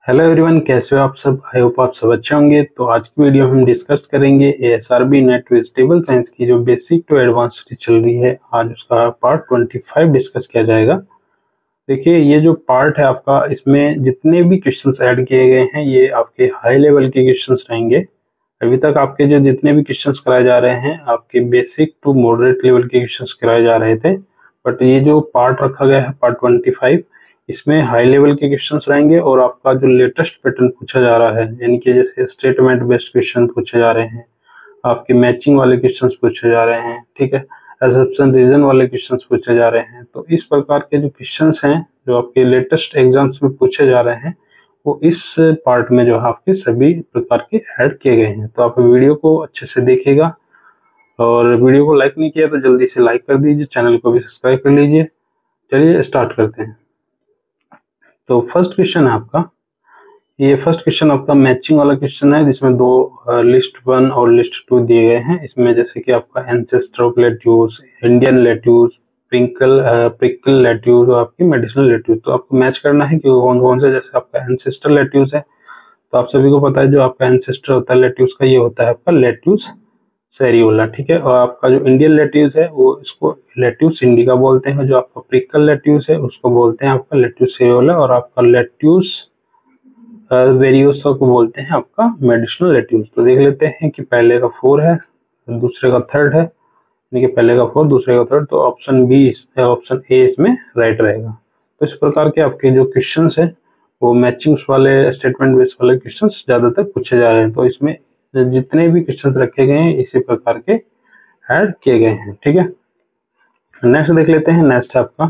Hello everyone, कैसे हो आप सब। आई होप आप सब अच्छे होंगे। तो आज की वीडियो में हम डिस्कस करेंगे एएसआरबी नेट वेजिटेबल साइंस की जो बेसिक टू एडवांस चल रही है। आज उसका पार्ट 25 डिस्कस किया जाएगा। देखिए, ये जो पार्ट है आपका, इसमें जितने भी क्वेश्चंस ऐड किए गए हैं ये आपके हाई लेवल के क्वेश्चंस रहेंगे। अभी तक आपके जो जितने भी क्वेश्चंस कराए जा रहे हैं आपके बेसिक टू मॉडरेट लेवल के क्वेश्चंस कराए जा रहे थे, बट ये जो पार्ट रखा गया है पार्ट 25, इसमें हाई लेवल के क्वेश्चंस रहेंगे और आपका जो लेटेस्ट पैटर्न पूछा जा रहा है, यानी कि जैसे स्टेटमेंट बेस्ड क्वेश्चन पूछे जा रहे हैं, आपके मैचिंग वाले क्वेश्चंस पूछे जा रहे हैं, ठीक है, असम्पशन रीजन वाले क्वेश्चंस पूछे जा रहे हैं। तो इस प्रकार के जो क्वेश्चंस हैं जो आपके लेटेस्ट एग्जाम्स में पूछे जा रहे हैं वो इस पार्ट में जो है आपके सभी प्रकार के ऐड किए गए हैं। तो आप वीडियो को अच्छे से देखिएगा और वीडियो को लाइक नहीं किया तो जल्दी से लाइक कर दीजिए, चैनल को भी सब्सक्राइब कर लीजिए। चलिए स्टार्ट करते हैं। तो फर्स्ट क्वेश्चन है आपका, ये फर्स्ट क्वेश्चन आपका मैचिंग वाला क्वेश्चन है जिसमें दो लिस्ट 1 और लिस्ट 2 दिए गए हैं। इसमें जैसे कि आपका ancestor of lettuce, Indian lettuce, prickle lettuce और आपकी मेडिसिनल लेट्यूस। तो आपको मैच करना है कि कौन कौन से। जैसे आपका एंसेस्टर लेट्यूस है तो आप सभी को पता है जो आपका एंसेस्टर होता है लेट्यूस का, ये होता है आपका लेट्यूस सेरियोला, ठीक है। और आपका जो इंडियन लेट्यूस है वो इसको लेट्यूस इंडिका बोलते हैं। जो आपका प्रिकल लेट्यूस है उसको बोलते हैं आपका लेट्यूस सेरियोला, और आपका लेट्यूस वेरियोसा को बोलते हैं आपका मेडिसिनल लेट्यूस। तो देख लेते हैं कि पहले का 4 है, दूसरे का 3rd है, यानी कि पहले का 4 दूसरे का 3rd। तो ऑप्शन बी, ऑप्शन ए इसमें राइट रहेगा। तो इस प्रकार के आपके जो क्वेश्चंस है वो मैचिंग्स वाले, स्टेटमेंट बेस्ड वाले क्वेश्चंस ज्यादातर पूछे जा रहे हैं। तो इसमें जितने भी क्वेश्चंस रखे गए हैं इसी प्रकार के ऐड किए गए हैं, ठीक है। नेक्स्ट देख लेते हैं। नेक्स्ट है आपका,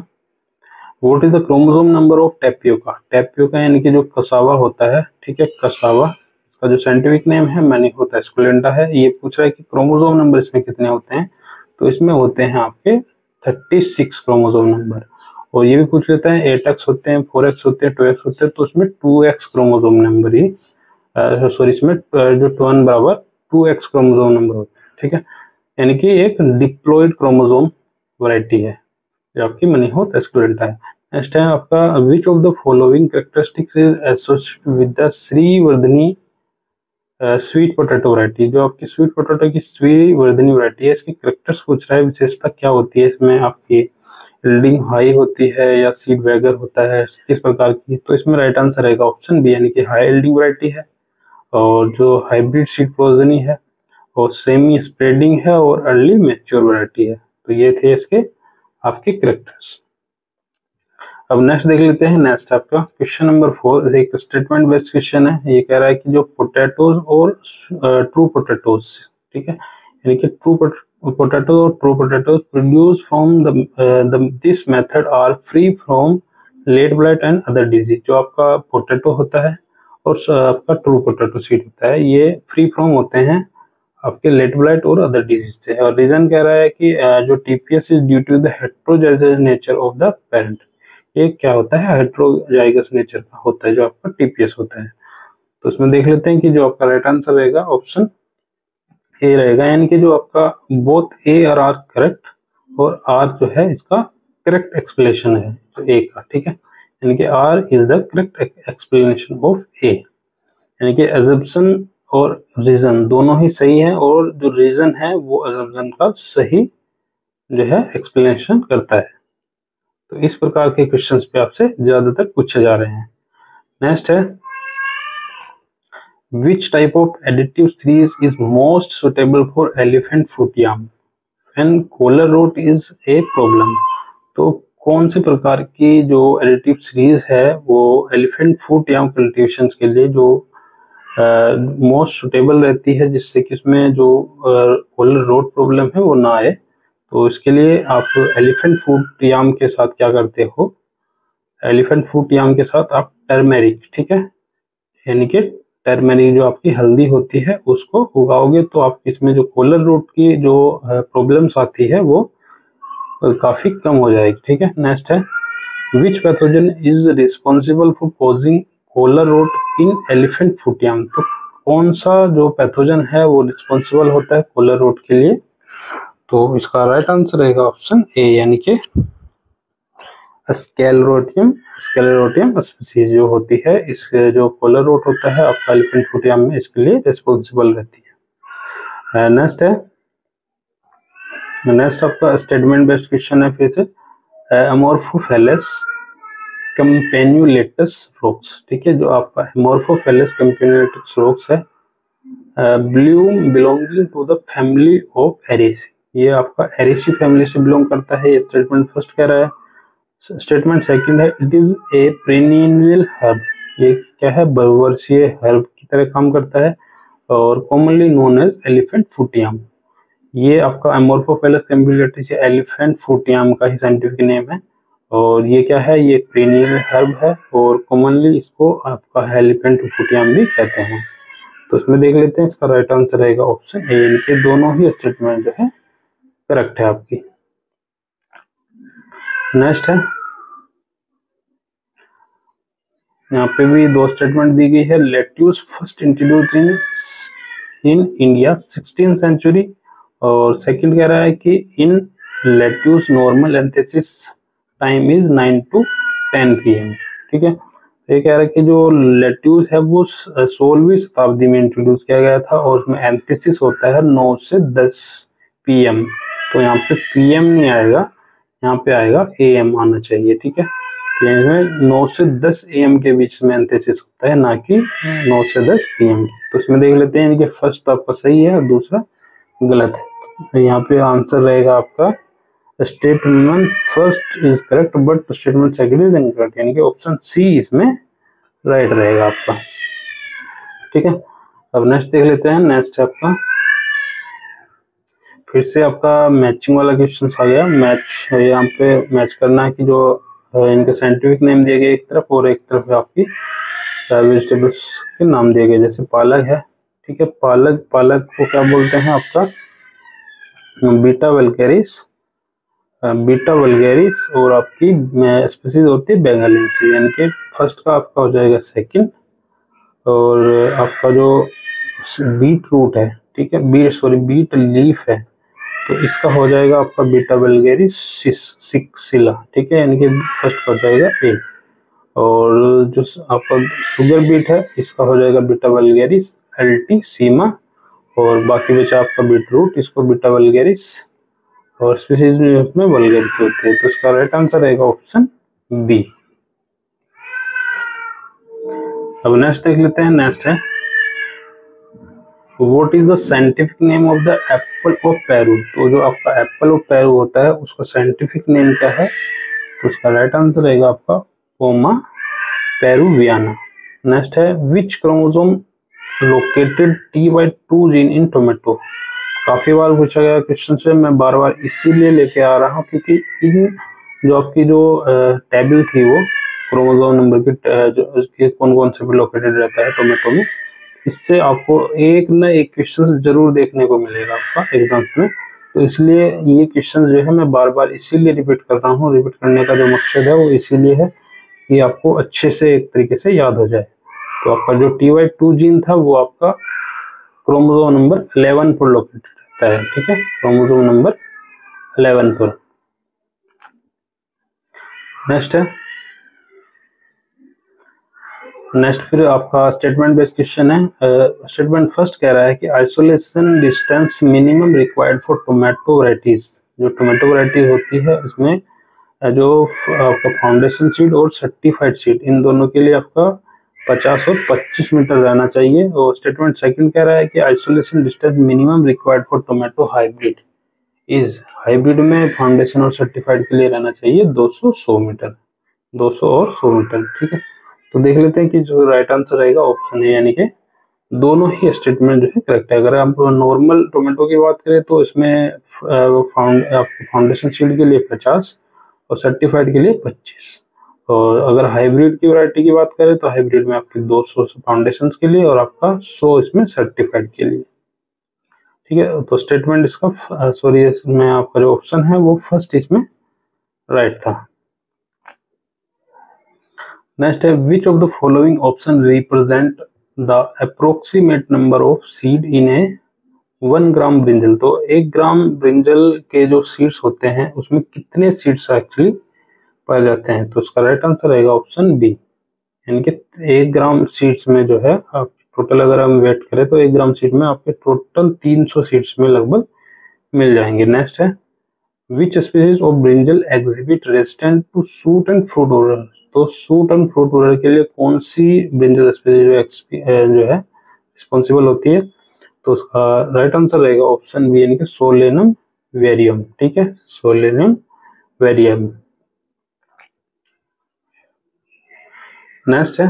what is the chromosome number of tapioca. Tapioca यानी कि जो कसावा होता है, ठीक है, कसावा, इसका जो साइंटिफिक नेम है मैनिहोथा एस्कुलेंटा है। ये पूछ रहा है कि क्रोमोसोम नंबर इसमें कितने होते हैं। तो इसमें होते हैं आपके 36 क्रोमोसोम नंबर। और ये भी पूछ लेता है 8x होते हैं, 4x होते हैं, 2x होते हैं। तो इसमें 2x क्रोमोसोम नंबर ही सॉरी, इसमें जो 1 बराबर 2x क्रोमोसोम नंबर होते हैं, ठीक है। यानी कि एक डिप्लॉइड क्रोमोसोम वैरायटी है जो आपकी मैनिहोथा एस्कुलेंटा है। नेक्स्ट है आपका, which of the following characteristics is associated with the Sreevardhini sweet potato variety. जो आपकी स्वीट पोटैटो की श्रीवर्धनी वैरायटी है, इसकी कैरेक्टर्स पूछ रहा है, विशेषता क्या होती है इसमें। आपकी यील्डिंग हाई होती है या सीड वैगर होता है, किस प्रकार की। तो इसमें राइट आंसर रहेगा ऑप्शन बी, यानी कि हाई यील्डिंग वैरायटी है और जो हाइब्रिड सीड प्रोजेनी है और सेमी स्प्रेडिंग है और अर्ली मैच्योर वैरायटी है। तो ये थे इसके आपके कैरेक्टर्स। अब नेक्स्ट देख लेते हैं। नेक्स्ट आपका क्वेश्चन नंबर 4 एक स्टेटमेंट बेस्ड क्वेश्चन है। ये कह रहा है कि जो पोटैटोज और ट्रू पोटैटोज, ठीक है, यानी कि ट्रू पोटैटो और true potatoes produce from this method are free from late blight and other disease. जो आपका पोटैटो होता है और आपका ट्रू पोटैटो सीड होता है, ये फ्री फ्रॉम होते हैं आपके लेट ब्लाइट और अदर डिजीज से। और रीजन कह रहा है कि जो TPS is due to the heterozygous nature of the parent. ये क्या होता है, हेटेरोजाइगस नेचर का होता है जो आपका टीपीएस होता है। तो इसमें देख लेते हैं कि जो आपका राइट आंसर रहेगा ऑप्शन ए रहेगा, यानी कि जो आपका बोथ ए और आर करेक्ट, और आर जो है इसका करेक्ट एक्सप्लेनेशन है तो ए का, ठीक है, यानी कि R is the correct explanation of A. यानी कि अजम्पशन और रीजन दोनों ही सही है, और जो रीजन है वो अजम्पशन का सही जो है एक्सप्लेनेशन करता है। तो इस प्रकार के क्वेश्चंस पे आपसे ज्यादातर पूछे जा रहे हैं। नेक्स्ट है, which type of additive series is most suitable for elephant foot yam when collar rot is a problem. तो कौन सी प्रकार की जो एडिटिव सीरीज है वो एलिफेंट फुट याम कल्टीवेशन के लिए जो मोस्ट सुटेबल रहती है, जिससे कि इसमें जो कोलर रोट प्रॉब्लम है वो ना आए। तो इसके लिए आप एलिफेंट फूट याम के साथ क्या करते हो, एलिफेंट फूट याम के साथ आप टर्मेरिक, ठीक है, यानी कि टर्मेरिक जो आपकी हल्दी होती है उसको उगाओगे तो आप इसमें जो कोलर रूट की जो प्रॉब्लम्स आती है वो काफी कम हो जाएगी, ठीक है। नेक्स्ट है, which pathogen is responsible for causing collar rot in elephant foot yam. तो कौन सा जो पैथोजन है वो रिस्पॉन्सिबल होता है कोलर रूट के लिए। तो इसका राइट आंसर रहेगा ऑप्शन ए, यानी कि स्केलेरोटियम स्केलेरोटियम स्पीसीज जो होती है, इसके जो पोलर रूट होता है आपका एलिफेंट में इसके लिए रिस्पॉन्सिबल रहती है। नेक्स्ट आपका स्टेटमेंट बेस्ड क्वेश्चन है फिर से, अमोर्फोफेलस कैम्पेन्युलेटस फ्रोक्स, ठीक है, जो आपका अमोर्फोफेलस कैम्पेन्युलेटस फ्रोक्स है, Blume belonging to the family of Araceae, ये आपका एरेसी फैमिली से बिलोंग करता है, ये स्टेटमेंट फर्स्ट कह रहा है। स्टेटमेंट सेकंड है, it is a perennial herb, ये क्या है, बहुवर्षीय हर्ब की तरह काम करता है, और कॉमनली नोन एज एलिफेंट फुटियम, ये आपका अमोर्फोफेलस कैम्पेन्युलेटस एलिफेंट फुटियम का ही साइंटिफिक नेम है, और ये क्या है, ये पेरिनियल हर्ब है, और कॉमनली इसको आपका एलिफेंट फुटियम भी कहते हैं। तो इसमें देख लेते हैं, इसका राइट आंसर रहेगा ऑप्शन ए, इनके दोनों ही स्टेटमेंट जो है करेक्ट है आपकी। नेक्स्ट है, यहाँ पे भी दो स्टेटमेंट दी गई है, lettuce first introduce in India 16th century, और सेकंड कह रहा है कि in lettuce normal anthesis time is 9 to 10 PM, ठीक है। ये कह रहा है कि जो लेट्यूस है वो 16वीं शताब्दी में इंट्रोड्यूस किया गया था, और उसमें एंथेसिस होता है 9 से 10 PM, तो यहाँ पे PM नहीं आएगा, यहाँ पे आएगा AM आना चाहिए, ठीक है। इसमें 9 से 10 AM के बीच में एंथेसिस होता है, ना कि 9 से 10 PM की। तो इसमें देख लेते हैं, इनके फर्स्ट तो आपका सही है और दूसरा गलत है। तो यहाँ पे आंसर रहेगा आपका statement first is correct but statement second is incorrect, यानी कि ऑप्शन सी इसमें राइट रहेगा आपका, ठीक है। अब नेक्स्ट देख लेते हैं, नेक्स्ट है आपका फिर से आपका मैचिंग वाला क्वेश्चन आ गया। मैच यहाँ पे मैच करना है कि जो इनके साइंटिफिक नेम दिए गए एक तरफ, और एक तरफ आपकी वेजिटेबल्स के नाम दिए गए, जैसे पालक है, ठीक है, पालक को क्या बोलते हैं आपका, बीटा वल्गैरिस, और आपकी स्पीसीज होती है बेंगालेंसी, यानी कि फर्स्ट का आपका हो जाएगा सेकंड, और आपका जो बीट रूट है, ठीक है, बीट लीफ है, तो इसका हो जाएगा आपका बीटा वल्गैरिस सिक्सिला, ठीक है, यानी कि फर्स्ट हो जाएगा ए, और जो आपका शुगर बीट है इसका हो जाएगा बीटा वल्गैरिस अल्टीसीमा, और बाकी बचा आपका बीट रूट, इसको बीटा वल्गैरिस, और स्पीसीज में उसमें वल्गैरिस होती है, तो इसका राइट आंसर रहेगा ऑप्शन बी। अब नेक्स्ट देख लेते हैं, नेक्स्ट है what is the scientific name of the Apple of Peru, तो जो आपका एप्पल ऑफ पेरू होता है उसका साइंटिफिक नेम क्या है, तो उसका राइट आंसर रहेगा आपका पोमा पेरुवियाना। नेक्स्ट है which chromosome located T/2 gene in tomato, काफी बार पूछा गया क्वेश्चन से, मैं बार बार इसीलिए लेके आ रहा हूँ क्योंकि इन जो आपकी जो टेबल थी वो क्रोमोसोम नंबर की जो कौन कौन से पे लोकेटेड रहता है टोमेटो में, इससे आपको एक ना एक क्वेश्चन जरूर देखने को मिलेगा आपका एग्जाम्स में, तो इसलिए ये क्वेश्चन जो है मैं बार बार इसीलिए रिपीट कर रहा हूँ, रिपीट करने का जो मकसद है वो इसीलिए है कि आपको अच्छे से एक तरीके से याद हो जाए। तो आपका जो T/2 जीन था वो आपका क्रोमोसोम नंबर 11 पर लोकेटेड रहता है, ठीक है, क्रोमोसोम नंबर 11 पर। नेक्स्ट फिर आपका स्टेटमेंट बेस्ड क्वेश्चन है। स्टेटमेंट फर्स्ट कह रहा है कि isolation distance minimum required for tomato varieties, जो टोमेटो वैरायटी होती है उसमें जो आपका फाउंडेशन सीड और सर्टिफाइड सीड, इन दोनों के लिए आपका 50 और 25 मीटर रहना चाहिए। और स्टेटमेंट सेकंड कह रहा है कि isolation distance minimum required for tomato hybrid is, hybrid में फाउंडेशन और सर्टिफाइड के लिए रहना चाहिए 200 मीटर, 200 और 100 मीटर, ठीक है। तो देख लेते हैं कि जो राइट आंसर रहेगा ऑप्शन है, यानी कि दोनों ही स्टेटमेंट जो है करेक्ट है। अगर आप नॉर्मल टोमेटो की बात करें तो इसमें फाउंडेशन सीड के लिए 50 और सर्टिफाइड के लिए 25, और अगर हाइब्रिड की वैरायटी की बात करें तो हाइब्रिड में आपकी 200 फाउंडेशन के लिए और आपका 100 इसमें सर्टिफाइड के लिए, ठीक है। तो स्टेटमेंट इसका सॉरी इसमें आपका जो ऑप्शन है वो फर्स्ट इसमें राइट था। नेक्स्ट है विच of the following option represent the approximate number of seed in A 1 gram brinjal, तो 1 ग्राम ब्रिंजल के जो सीड्स होते हैं उसमें कितने सीड्स एक्चुअली पाए जाते हैं। तो उसका राइट आंसर रहेगा ऑप्शन बी, यानी कि 1 ग्राम सीड्स में जो है आप टोटल अगर हम वेट करें तो 1 ग्राम सीड में आपके टोटल 300 सीड्स में लगभग मिल जाएंगे। नेक्स्ट है which species of brinjal exhibit resistant to shoot and fruit borer. तो सूट एंड फ्रूट ओरर के लिए कौन सी ब्रिंजल स्पीसीज जो है रिस्पॉन्सिबल होती है? तो उसका राइट आंसर रहेगा ऑप्शन बी, यानी कि सोलेनम वेरियम। ठीक है, सोलेनम वेरियम। नेक्स्ट है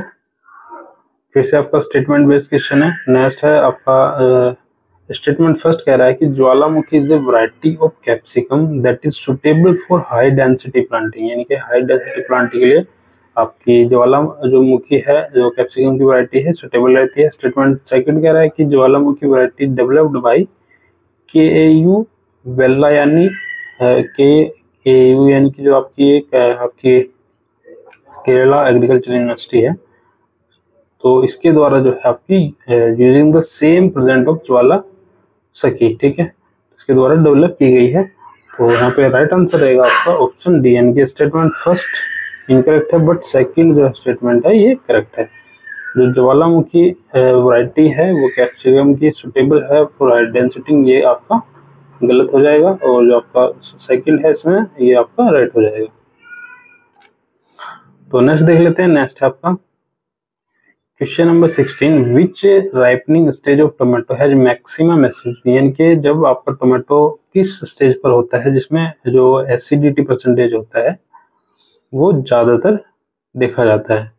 फिर से आपका स्टेटमेंट बेस्ड क्वेश्चन है। नेक्स्ट है आपका स्टेटमेंट फर्स्ट कह रहा है कि ज्वालामुखी is a variety of capsicum that is suitable for high density planting, यानी कि हाई डेंसिटी प्लांटिंग के लिए आपकी ज्वालामुखी है जो कैप्सिकम की वैरायटी है सुटेबल रहती है। स्टेटमेंट सेकंड कह रहा है कि ज्वालामुखी variety developed by KAU वेल्लायानी, KAU यानी कि जो आपकी एक आपकी केरला एग्रीकल्चर यूनिवर्सिटी है, तो इसके द्वारा जो है आपकी using the same present of ज्वाला सकी, ठीक है, इसके द्वारा डेवलप की गई है। तो यहाँ पे राइट आंसर रहेगा आपका ऑप्शन डी, यानी कि स्टेटमेंट फर्स्ट इनकरेक्ट है बट सेकंड जो स्टेटमेंट है ये करेक्ट है। जो ज्वालामुखी वैरायटी है वो कैप्सिकम की सुटेबल है फॉर हाई डेंसिटी, ये आपका गलत हो जाएगा, और जो आपका सेकंड है इसमें ये आपका राइट हो जाएगा। तो नेक्स्ट देख लेते हैं। नेक्स्ट है आपका question number 16, which ripening stage of tomato has maximum acidity, यानी कि जब आपका टोमेटो किस स्टेज पर होता है जिसमें जो एसिडिटी परसेंटेज होता है वो ज्यादातर देखा जाता है।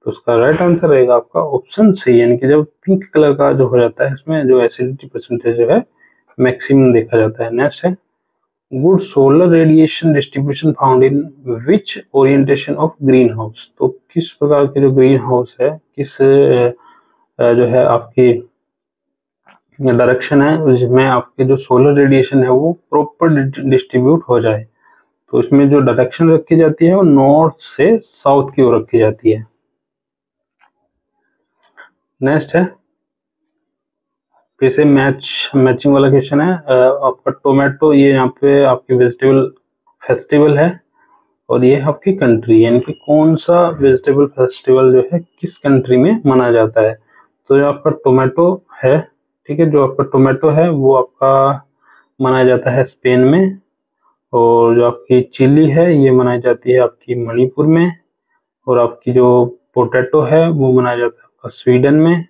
तो उसका राइट आंसर रहेगा आपका ऑप्शन सी, यानी कि जब पिंक कलर का जो हो जाता है इसमें जो एसिडिटी परसेंटेज जो है मैक्सिमम देखा जाता है। नेक्स्ट है good solar radiation distribution found in which orientation of green house. तो किस प्रकार के जो ग्रीन हाउस है किस जो है आपकी डायरेक्शन है जिसमें आपके जो सोलर रेडिएशन है वो प्रॉपर डिस्ट्रीब्यूट हो जाए, तो इसमें जो डायरेक्शन रखी जाती है वो नॉर्थ से साउथ की ओर रखी जाती है। नेक्स्ट है फिर से मैचिंग वाला क्वेश्चन है। आपका टोमेटो ये यहाँ पे आपकी वेजिटेबल फेस्टिवल है और ये आपकी कंट्री, यानी कि कौन सा वेजिटेबल फेस्टिवल जो है किस कंट्री में मनाया जाता है। तो जो आपका टोमेटो है, ठीक है, जो आपका टोमेटो है वो आपका मनाया जाता है स्पेन में, और जो आपकी चिली है ये मनाई जाती है आपकी मणिपुर में, और आपकी जो पोटैटो है वो मनाया जाता है आपका स्वीडन में,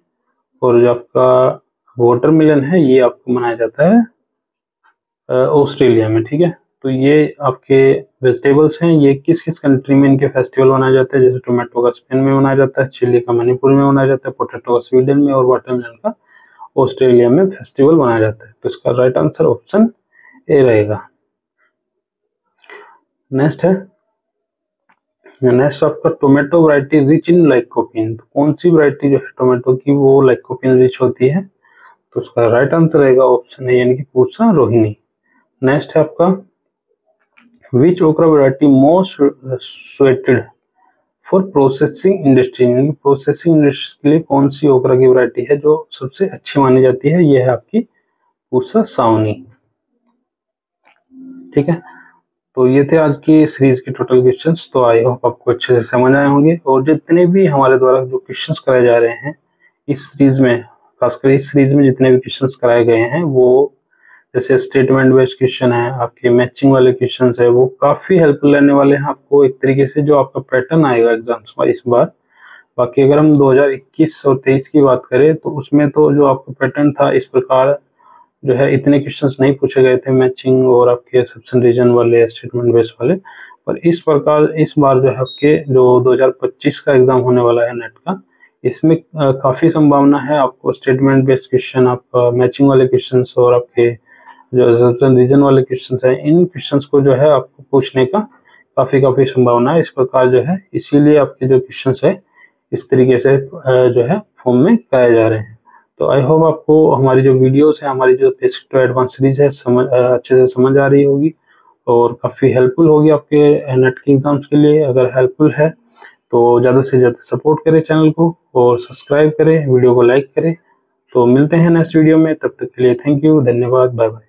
और जो आपका वाटरमेलन है ये आपको मनाया जाता है ऑस्ट्रेलिया में। ठीक है, तो ये आपके वेजिटेबल्स हैं, ये किस किस कंट्री में इनके फेस्टिवल मनाया जाता है। जैसे टोमेटो का स्पेन में मनाया जाता है, चिली का मणिपुर में मनाया जाता है, पोटैटो का स्वीडन में, और वाटरमेलन का ऑस्ट्रेलिया में फेस्टिवल मनाया जाता है। तो इसका राइट आंसर ऑप्शन ए रहेगा। नेक्स्ट है आपका tomato variety rich in lycopene. तो कौन सी वैरायटी जो है टोमेटो की वो लाइकोपिन रिच होती है? तो उसका राइट आंसर रहेगा ऑप्शन ए, यानी कि पूसा रोहिणी। नेक्स्ट है आपका विच ओकरा variety most suited for processing industry, यानी प्रोसेसिंग इंडस्ट्री के लिए कौन सी ओकरा की वैरायटी है जो सबसे अच्छी मानी जाती है? यह है आपकी पूसा सावनी। ठीक है, तो ये थे आज की सीरीज के टोटल क्वेश्चंस। तो आई होप आपको अच्छे से समझ आए होंगे, और जितने भी हमारे द्वारा जो क्वेश्चंस कराए जा रहे हैं इस सीरीज में, खासकर इस सीरीज में जितने भी क्वेश्चंस कराए गए हैं वो जैसे स्टेटमेंट बेस्ड क्वेश्चन है, आपके मैचिंग वाले क्वेश्चंस है, वो काफी हेल्पफुल रहने वाले हैं आपको एक तरीके से जो आपका पैटर्न आएगा एग्जाम्स में इस बार। बाकी अगर हम 2021 और 23 की बात करें तो उसमें तो जो आपका पैटर्न था इस प्रकार जो है इतने क्वेश्चंस नहीं पूछे गए थे मैचिंग और आपके सब्सन रीजन वाले स्टेटमेंट बेस्ड वाले, पर इस प्रकार इस बार जो है आपके जो 2025 का एग्जाम होने वाला है नेट का, इसमें काफी संभावना है आपको स्टेटमेंट बेस्ड क्वेश्चन, आप मैचिंग वाले क्वेश्चंस और आपके जो सब्सन रीजन वाले क्वेश्चंस हैं इन क्वेश्चंस को जो है आपको पूछने का काफी संभावना है इस प्रकार जो है, इसीलिए आपके जो क्वेश्चंस है इस तरीके से जो है फॉर्म में कराए जा रहे हैं। तो आई होप आपको हमारी जो वीडियोस है, हमारी जो बेसिक टू एडवांस सीरीज है अच्छे से समझ आ रही होगी और काफ़ी हेल्पफुल होगी आपके नेट के एग्जाम्स के लिए। अगर हेल्पफुल है तो ज़्यादा से ज़्यादा सपोर्ट करें चैनल को और सब्सक्राइब करें, वीडियो को लाइक करें। तो मिलते हैं नेक्स्ट वीडियो में, तब तक के लिए थैंक यू, धन्यवाद, बाय बाय।